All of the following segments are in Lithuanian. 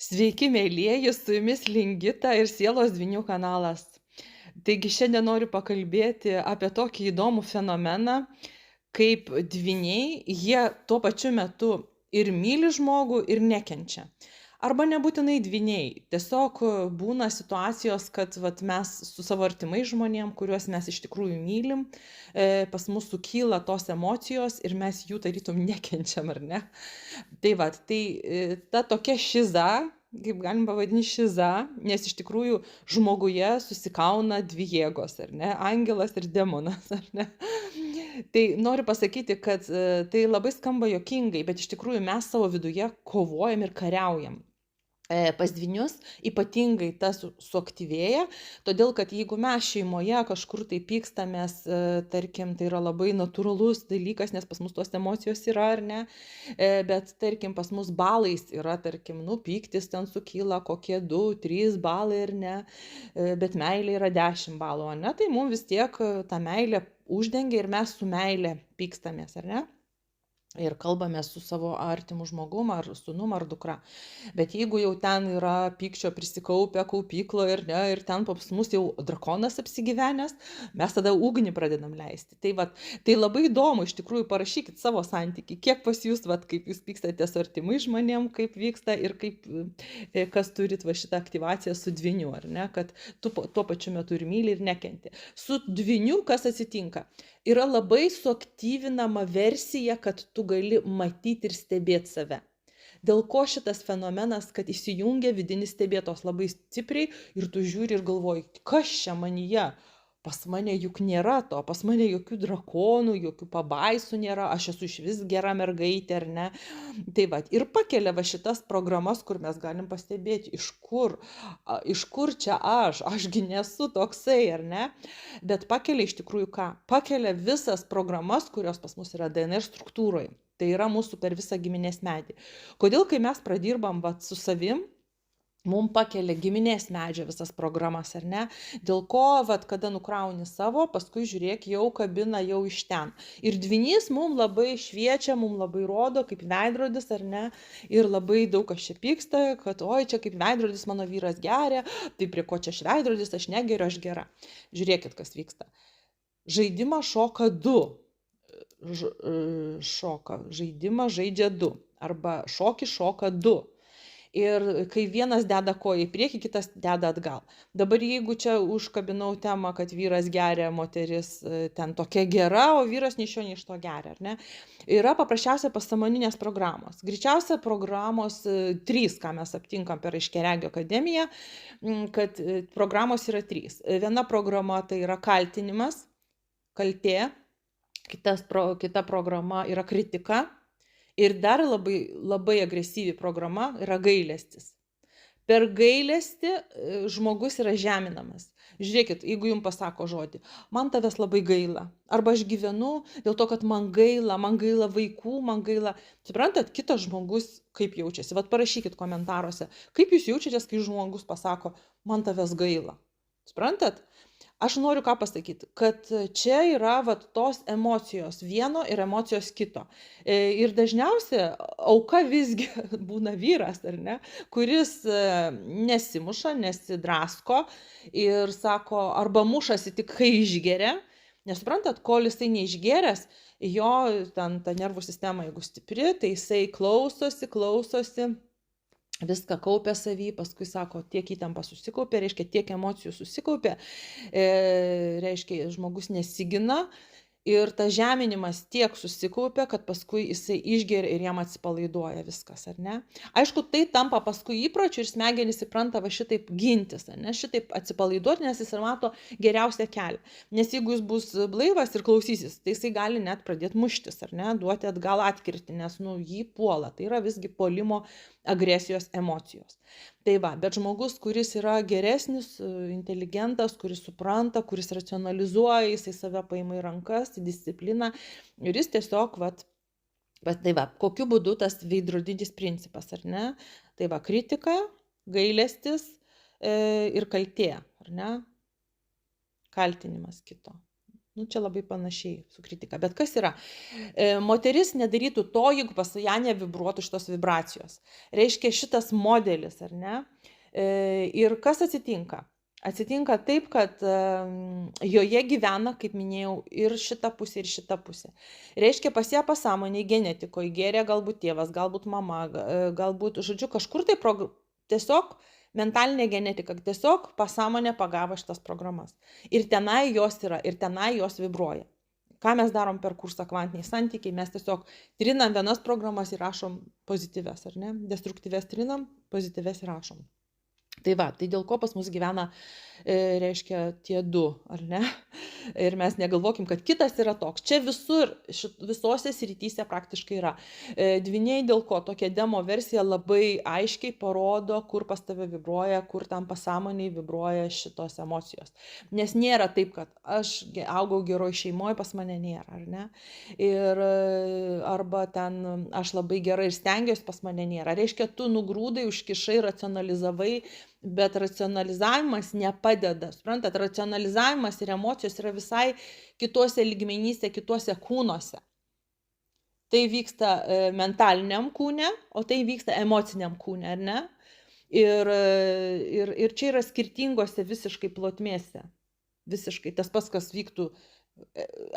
Sveiki, mielieji, su jumis Lingita ir Sielos dvynių kanalas. Taigi šiandien noriu pakalbėti apie tokį įdomų fenomeną, kaip dvyniai, jie tuo pačiu metu ir myli žmogų, ir nekenčia. Arba nebūtinai dvyniai, tiesiog būna situacijos, kad vat, mes su savo artimais žmonėm, kuriuos mes iš tikrųjų mylim, pas mus sukyla tos emocijos ir mes jų tarytum nekenčiam, ar ne? Tai vat, tai ta tokia šiza, kaip galim pavadinti šiza, nes iš tikrųjų žmoguje susikauna dvi jėgos, ar ne? Angelas ir demonas, ar ne? Tai noriu pasakyti, kad tai labai skamba juokingai, bet iš tikrųjų mes savo viduje kovojam ir kariaujam. Pas dvynius ypatingai tas suaktyvėja, todėl kad jeigu mes šeimoje kažkur tai pykstamės, tarkim, tai yra labai natūralus dalykas, nes pas mus tos emocijos yra, ar ne, bet tarkim, pas mus balais yra, tarkim, pyktis ten sukyla kokie 2-3 balai, ar ne, bet meilė yra 10 balų, ar ne, tai mums vis tiek ta meilė uždengia ir mes su meilė pykstamės, ar ne? Ir kalbame su savo artimu žmogum, ar sūnum, ar dukra. Bet jeigu jau ten yra pykčio prisikaupę kaupykloje ir ten pas mus jau drakonas apsigyvenęs, mes tada ugnį pradedam leisti. Tai labai įdomu, iš tikrųjų, parašykit savo santykį, kiek pas jūs, kaip jūs pykstate su artimai žmonėm, kaip vyksta ir kaip, kas turit šitą aktyvaciją su dvyniu, ar ne, kad tu tuo pačiu metu ir myli, ir nekenti. Su dvyniu kas atsitinka? Yra labai suaktyvinama versija, kad tu gali matyti ir stebėti save. Dėl ko šitas fenomenas, kad įsijungia vidinis stebėtos labai stipriai ir tu žiūri ir galvoji, kas čia manyje? Pas mane juk nėra to, pas mane jokių drakonų, jokių pabaisų nėra, aš esu išvis gera mergaitė, ar ne? Tai ir pakelia šitas programas, kur mes galim pastebėti, iš kur čia ašgi nesu toksai, ar ne? Bet pakelia iš tikrųjų ką? Pakelia visas programas, kurios pas mus yra DNR struktūroje. Tai yra mūsų per visą giminės medį. Kodėl, kai mes pradirbam su savim, mums pakelia giminės medžio visas programas, ar ne? Dėl ko, kada nukrauni savo, paskui žiūrėk, jau kabina jau iš ten. Ir dvynys mums labai šviečia, mums labai rodo, kaip veidrodis, ar ne? Ir labai daug kas čia pyksta, kad oi, čia kaip veidrodis mano vyras geria, tai prie ko čia aš veidrodis, aš negeriu, aš gera. Žiūrėkit, kas vyksta. Žaidimą šoka du. Žaidimą žaidžia du. Arba šokį šoka du. Ir kai vienas deda koją į priekį, kitas deda atgal. Dabar jeigu čia užkabinau temą, kad vyras geria, moteris ten tokia gera, o vyras nei iš šio nei iš to geria, ar ne? Yra paprasčiausia pasąmoninės programos. Greičiausia programos 3, ką mes aptinkam per Aiškiaregio akademiją, kad programos yra 3. Viena programa tai yra kaltinimas, kaltė, kita programa yra kritika. Ir dar labai agresyvi programa yra gailestis. Per gailestį žmogus yra žeminamas. Žiūrėkit, jeigu jums pasako žodį, man tavęs labai gaila. Arba aš gyvenu dėl to, kad man gaila vaikų, man gaila. Suprantat, kitas žmogus kaip jaučiasi. Parašykit komentaruose, kaip jūs jaučiatės, kai žmogus pasako, man tavęs gaila. Suprantat? Aš noriu ką pasakyti, kad čia yra tos emocijos vieno ir emocijos kito. Ir dažniausiai auka visgi būna vyras, ar ne, kuris nesimuša, nesidrasko ir sako, arba mušasi tik kai išgeria. Nesuprantat, kol jisai neišgeręs, jo ten ta nervų sistema, jeigu stipri, tai jisai klausosi. Viską kaupia savy, paskui sako, tiek įtampa susikaupė, reiškia, tiek emocijų susikaupė, reiškia, žmogus nesigina ir tas žeminimas tiek susikaupė, kad paskui jisai išgeria ir jam atsipalaiduoja viskas, ar ne? Aišku, tai tampa paskui įpročiu ir smegenys įpranta šitaip gintis, ar ne? Šitaip atsipalaiduoti, nes jis ir mato geriausią kelią. Nes jeigu jis bus blaivas ir klausysis, tai jisai gali net pradėti muštis, ar ne? Duoti atgal atkirti, nes jį puola. Tai yra visgi puolimo agresijos emocijos. Tai bet žmogus, kuris yra geresnis, inteligentas, kuris supranta, kuris racionalizuoja, jisai save paima į rankas, į discipliną ir jis tiesiog, kokiu būdu tas veidrodinis principas, ar ne? Tai kritika, gailestis ir kaltė, ar ne? Kaltinimas kito. Nu, čia labai panašiai su kritika. Bet kas yra? Moteris nedarytų to, jeigu pas ją nevibruotų šitos vibracijos. Reiškia šitas modelis, ar ne? Ir kas atsitinka? Atsitinka taip, kad joje gyvena, kaip minėjau, ir šita pusė, ir šita pusė. Reiškia, pas ją pasąmonėj genetikoje gėrė galbūt tėvas, galbūt mama, galbūt, žodžiu, kažkur tai tiesiog mentalinė genetika, tiesiog pasąmonė pagavo šitas programas. Ir tenai jos yra, ir tenai jos vibruoja. Ką mes darom per kursą kvantiniai santykiai? Mes tiesiog trinam vienas programas ir rašom pozityves, ar ne? Destruktyves trinam, pozityves ir rašom. Tai va, tai dėl ko pas mus gyvena, reiškia, tie du, ar ne? Ir mes negalvokim, kad kitas yra toks. Čia visur, visose srityse praktiškai yra. Dviniai dėl ko? Tokia demo versija labai aiškiai parodo, kur pas tave vibruoja, kur tam pasąmoniai vibruoja šitos emocijos. Nes nėra taip, kad aš augau geroj šeimoje, pas mane nėra, ar ne? Ir arba ten aš labai gerai ir stengiuosi, pas mane nėra. Reiškia, tu nugrūdai, užkišai, racionalizavai, bet racionalizavimas nepadeda. Suprantat, racionalizavimas ir emocijos yra visai kitose lygmenyse, kitose kūnuose. Tai vyksta mentaliniam kūne, o tai vyksta emociniam kūne, ar ne? Ir čia yra skirtingose visiškai plotmėse. Visiškai tas pats, kas vyktų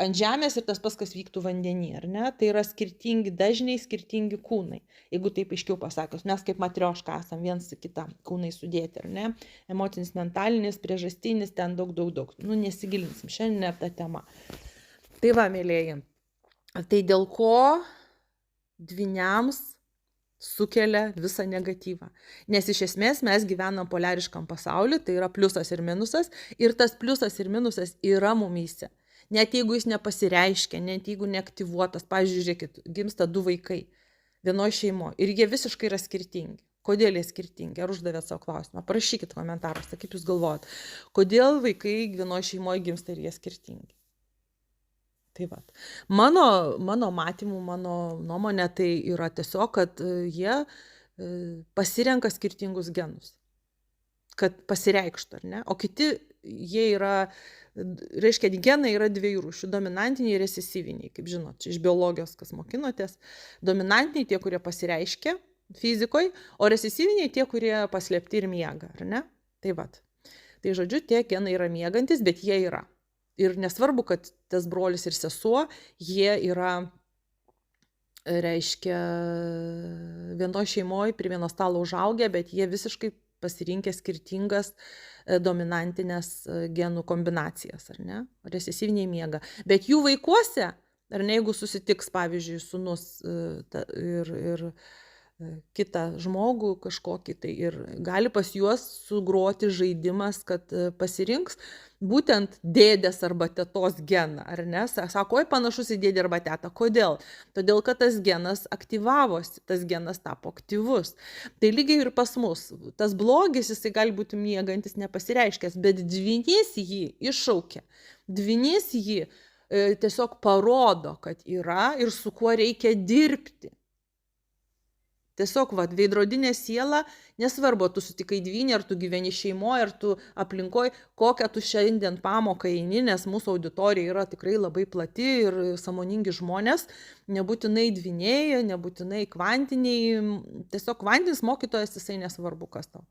ant žemės ir tas pats, kas vyktų vandenį, ar ne? Tai yra skirtingi dažniai, skirtingi kūnai. Jeigu taip aiškiau pasakius, mes kaip matrioška esam viens į kitą kūnai sudėti, ar ne? Emocinis, mentalinis, priežastinis, ten daug. Nu, nesigilinsim šiandien apie tą temą. Tai va, mėlėjai, tai dėl ko dvyniams sukelia visą negatyvą. Nes iš esmės mes gyvenam poliariškam pasauliu, tai yra pliusas ir minusas, ir tas pliusas ir minusas yra mumyse. Net jeigu jis nepasireiškia, net jeigu neaktyvuotas, pavyzdžiui, žiūrėkit, gimsta 2 vaikai vienoje šeimoje ir jie visiškai yra skirtingi. Kodėl jie skirtingi? Ar uždavėt savo klausimą? Parašykit komentaruose, kaip jūs galvojat, kodėl vaikai vienoje šeimoje gimsta ir jie skirtingi. Tai va. Mano matymu, mano nuomonė, tai yra tiesiog, kad jie pasirenka skirtingus genus, kad pasireikštų, ar ne? O kiti, jie yra, reiškia, genai yra 2 rūšių, dominantiniai ir recesyviniai, kaip žinot, čia iš biologijos, kas mokinotės. Dominantiniai tie, kurie pasireiškia fizikoje, o recesyviniai tie, kurie paslėpti ir miega, ar ne? Tai va. Tai žodžiu, tie genai yra miegantis, bet jie yra. Ir nesvarbu, kad tas brolis ir sesuo, jie yra, reiškia, vienoje šeimoje prie vieno stalo užaugę, bet jie visiškai pasirinkę skirtingas dominantinės genų kombinacijas, ar ne? Recesyviniai miega. Bet jų vaikuose, ar ne, jeigu susitiks, pavyzdžiui, sūnus ir kitą žmogų kažkokį, tai ir gali pas juos sugroti žaidimas, kad pasirinks būtent dėdės arba tetos geną, ar ne? Sako, oi, panašus į dėdį arba tetą. Kodėl? Todėl, kad tas genas aktyvavosi, tas genas tapo aktyvus. Tai lygiai ir pas mus. Tas blogis, jisai gali būti miegantis, nepasireiškęs, bet dvynys jį iššaukia. Dvynys jį tiesiog parodo, kad yra ir su kuo reikia dirbti. Tiesiog, veidrodinė siela, nesvarbu, tu sutikai dvynį, ar tu gyveni šeimoje, ar tu aplinkoje, kokią tu šiandien pamoką eini, nes mūsų auditorija yra tikrai labai plati ir sąmoningi žmonės, nebūtinai dvyniai, nebūtinai kvantiniai, tiesiog kvantinis mokytojas, jisai nesvarbu, kas tau.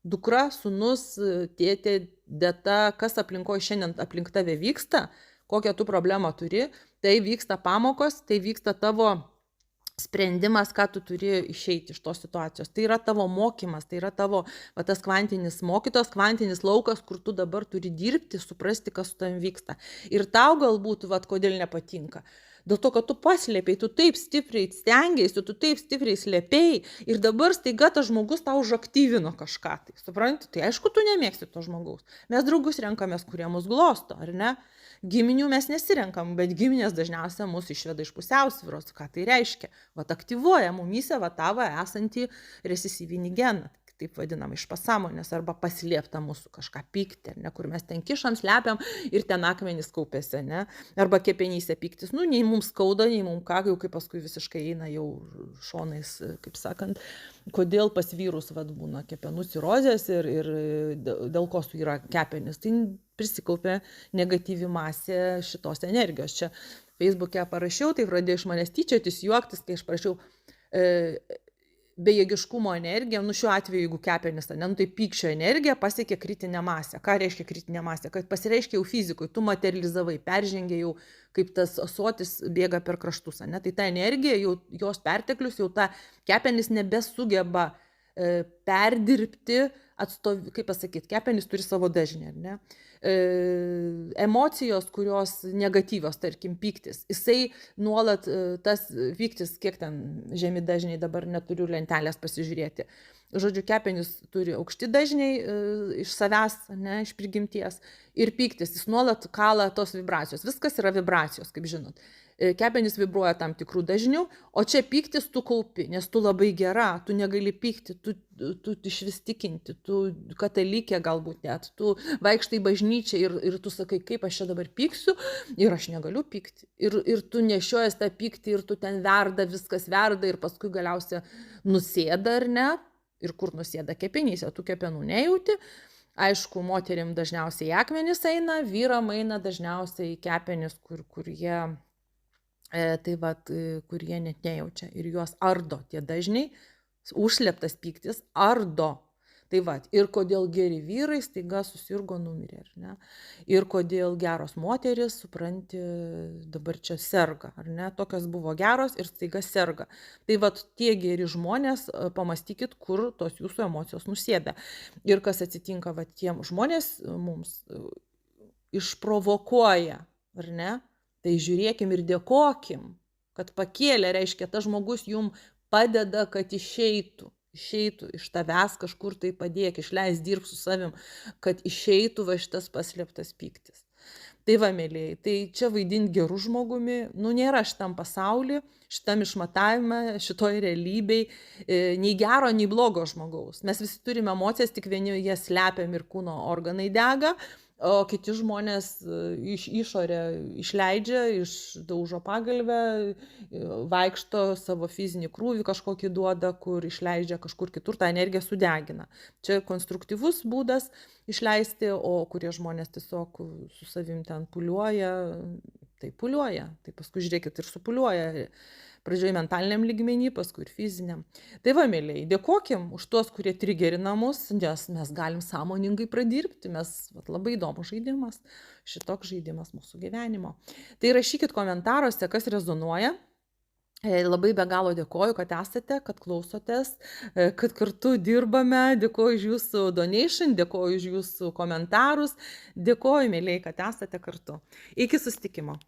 Dukra, sūnus, tėtė, deta, kas aplinkoje šiandien aplink tave vyksta, kokią tu problemą turi, tai vyksta pamokos, tai vyksta tavo sprendimas, ką tu turi išeiti iš tos situacijos. Tai yra tavo mokymas, tai yra tavo tas kvantinis mokytos, kvantinis laukas, kur tu dabar turi dirbti, suprasti, kas su tavim vyksta. Ir tau galbūt, kodėl nepatinka. Dėl to, kad tu paslėpiai, tu taip stipriai stengiaisi, tu taip stipriai slėpiai ir dabar staiga tas žmogus tau užaktyvino kažką. Tai, supranti, tai aišku, tu nemėgsti to žmogaus. Mes draugus renkamės, kurie mus glosto, ar ne? Giminių mes nesirenkam, bet giminės dažniausiai mus išveda iš pusiausvyros. Ką tai reiškia? Aktyvuoja mumyse tavo esantį recesyvinį geną. taip vadinama, iš pasąmonės, arba paslėpta mūsų kažką pyktį, ne, kur mes ten kišam, slepiam ir ten akmenys kaupėsi, ne, arba kepenyse pyktis, nu, nei mums skauda, nei mums ką, jau kaip paskui visiškai eina jau šonais, kaip sakant, kodėl pas vyrus vat, būna kepenų cirozės ir dėl ko suyra kepenys. Tai prisikaupė negatyvi masė šitos energijos. Čia Facebook'e parašiau, tai pradėjo iš manęs tyčiotis, juoktis, kai aš parašiau bejėgiškumo energija, nu šiuo atveju, jeigu kepenis, ne, nu, tai pykčio energija pasiekė kritinę masę. Ką reiškia kritinė masė? Kad pasireiškia jau fizikoje, tu materializavai, peržengė jau, kaip tas ąsotis bėga per kraštus. Ne? Tai ta energija, jau, jos perteklius, jau ta kepenis nebesugeba perdirbti, kaip pasakyti, kepenys turi savo dažnį, ne? Emocijos, kurios negatyvios, tarkim, pyktis. Jisai nuolat, tas pyktis, kiek ten žemi dažniai, dabar neturiu lentelės pasižiūrėti. Žodžiu, kepenys turi aukšti dažniai iš savęs, ne, iš prigimties. Ir pyktis, jis nuolat kala tos vibracijos. Viskas yra vibracijos, kaip žinot. Kepenys vibruoja tam tikrų dažnių, o čia pyktis tu kaupi, nes tu labai gera, tu negali pykti, tu išvis tikinti, tu katalikė galbūt net, tu vaikštai į bažnyčią ir tu sakai, kaip aš čia dabar pyksiu ir aš negaliu pykti. Ir tu nešiojas tą pyktį ir tu ten verda, viskas verda ir paskui galiausiai nusėda ar ne, ir kur nusėda kepenyse, tu kepenų nejauti. Aišku, moterim dažniausiai akmenys eina, vyram eina dažniausiai kepenys, kur jie... tai vat, kurie net nejaučia ir juos ardo tie dažniai, užslėptas pyktis ardo. Tai vat, ir kodėl geri vyrai staiga susirgo, numirė, ar ne? Ir kodėl geros moteris, supranti, dabar čia serga, ar ne? Tokios buvo geros ir staiga serga. Tai vat, tie geri žmonės, pamastykit, kur tos jūsų emocijos nusėda. Ir kas atsitinka, vat, tiem žmonės mums išprovokuoja, ar ne? Tai žiūrėkim ir dėkokim, kad pakėlė, reiškia, tas žmogus jum padeda, kad išeitų iš tavęs kažkur tai padėk, išleis dirb su savim, kad išeitų va šitas paslėptas pyktis. Tai va, mėlėjai, tai čia vaidinti gerų žmogumi, nu nėra šitam pasauly, šitam išmatavime, šitoj realybei, nei gero, nei blogo žmogaus. Mes visi turime emocijas, tik vieni jas slepiam ir kūno organai dega, o kiti žmonės iš išorę išleidžia, išdaužo pagalvę, vaikšto savo fizinį krūvį kažkokį duoda, kur išleidžia kažkur kitur, tą energiją sudegina. Čia konstruktyvus būdas išleisti, o kurie žmonės tiesiog su savim ten puliuoja, tai paskui žiūrėkit ir supuliuoja. Pradžioje mentaliniam lygmenį, paskui ir fiziniam. Tai va, mėlėjai, dėkokim už tuos, kurie trigerina mus, nes mes galim sąmoningai pradirbti, labai įdomus žaidimas, šitoks žaidimas mūsų gyvenimo. Tai rašykit komentaruose, kas rezonuoja. Labai be galo dėkoju, kad esate, kad klausotės, kad kartu dirbame, dėkoju už jūsų donation, dėkoju už jūsų komentarus, dėkoju, mėlėjai, kad esate kartu. Iki susitikimo.